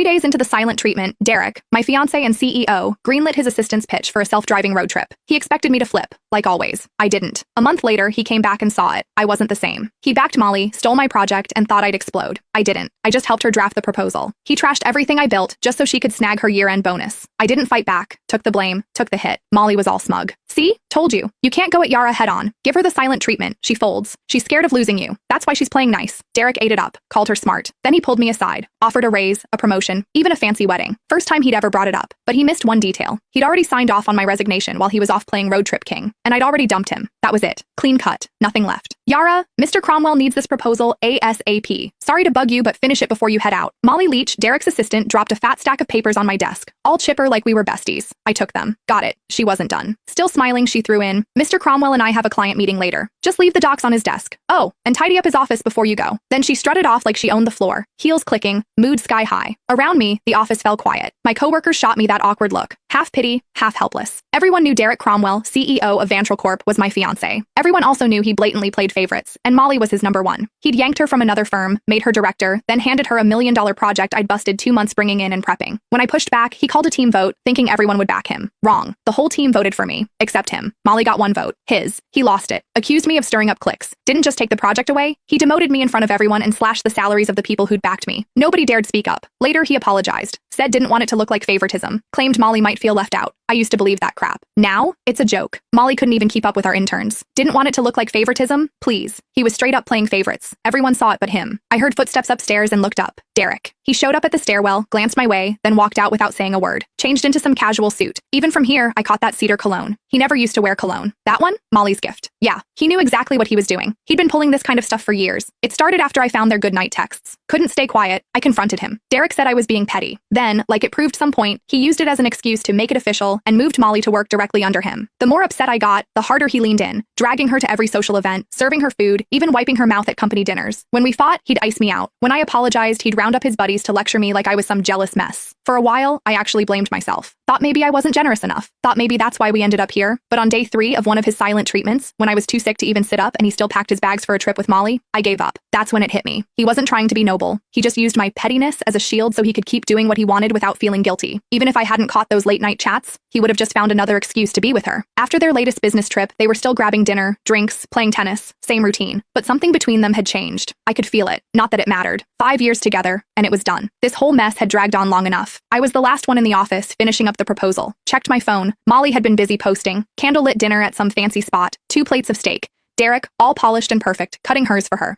3 days into the silent treatment, Derek, my fiancé and CEO, greenlit his assistant's pitch for a self-driving road trip. He expected me to flip, like always. I didn't. A month later, he came back and saw it. I wasn't the same. He backed Molly, stole my project, and thought I'd explode. I didn't. I just helped her draft the proposal. He trashed everything I built just so she could snag her year-end bonus. I didn't fight back, took the blame, took the hit. Molly was all smug. See? Told you. You can't go at Yara head-on. Give her the silent treatment. She folds. She's scared of losing you. That's why she's playing nice. Derek ate it up, called her smart. Then he pulled me aside, offered a raise, a promotion, even a fancy wedding. First time he'd ever brought it up. But he missed one detail. He'd already signed off on my resignation while he was off playing Road Trip King, and I'd already dumped him. That was it. Clean cut. Nothing left. Yara, Mr. Cromwell needs this proposal ASAP. Sorry to bug you, but finish it before you head out. Molly Leach, Derek's assistant, dropped a fat stack of papers on my desk, all chipper like we were besties. I took them. Got it. She wasn't done. Still smiling, she threw in, Mr. Cromwell and I have a client meeting later. Just leave the docs on his desk. Oh, and tidy up his office before you go. Then she strutted off like she owned the floor, heels clicking, mood sky high. Around me, the office fell quiet. My coworkers shot me that awkward look, half pity, half helpless. Everyone knew Derek Cromwell, CEO of Vantral Corp, was my fiancé. Everyone also knew he blatantly played favorites, and Molly was his number one. He'd yanked her from another firm, made her director, then handed her $1 million project I'd busted 2 months bringing in and prepping. When I pushed back, he called a team vote, thinking everyone would back him. Wrong. The whole team voted for me, except him. Molly got 1 vote. His. He lost it. Accused me of stirring up cliques. Didn't just take the project away, he demoted me in front of everyone and slashed the salaries of the people who'd backed me. Nobody dared speak up. Later, he apologized. Said didn't want it to look like favoritism. Claimed Molly might feel left out. I used to believe that crap. Now, it's a joke. Molly couldn't even keep up with our interns. Didn't want it to look like favoritism? Please. He was straight up playing favorites. Everyone saw it but him. I heard footsteps upstairs and looked up. Derek. He showed up at the stairwell, glanced my way, then walked out without saying a word. Changed into some casual suit. Even from here, I caught that cedar cologne. He never used to wear cologne. That one? Molly's gift. Yeah, he knew exactly what he was doing. He'd been pulling this kind of stuff for years. It started after I found their goodnight texts. Couldn't stay quiet. I confronted him. Derek said I was being petty. Then, like it proved some point, he used it as an excuse to make it official and moved Molly to work directly under him. The more upset I got, the harder he leaned in, dragging her to every social event, serving her food, even wiping her mouth at company dinners. When we fought, he'd ice me out. When I apologized, he'd round up his buddies to lecture me like I was some jealous mess. For a while, I actually blamed myself. Thought maybe I wasn't generous enough. Thought maybe that's why we ended up here. But on day 3 of one of his silent treatments, when I was too sick to even sit up and he still packed his bags for a trip with Molly, I gave up. That's when it hit me. He wasn't trying to be noble. He just used my pettiness as a shield so he could keep doing what he wanted without feeling guilty. Even if I hadn't caught those late-night chats, he would have just found another excuse to be with her. After their latest business trip, they were still grabbing dinner, drinks, playing tennis, same routine. But something between them had changed. I could feel it. Not that it mattered. 5 years together, and it was done. This whole mess had dragged on long enough. I was the last one in the office, finishing up the proposal. Checked my phone. Molly had been busy posting. Candlelit dinner at some fancy spot. 2 plates of steak. Derek, all polished and perfect, cutting hers for her.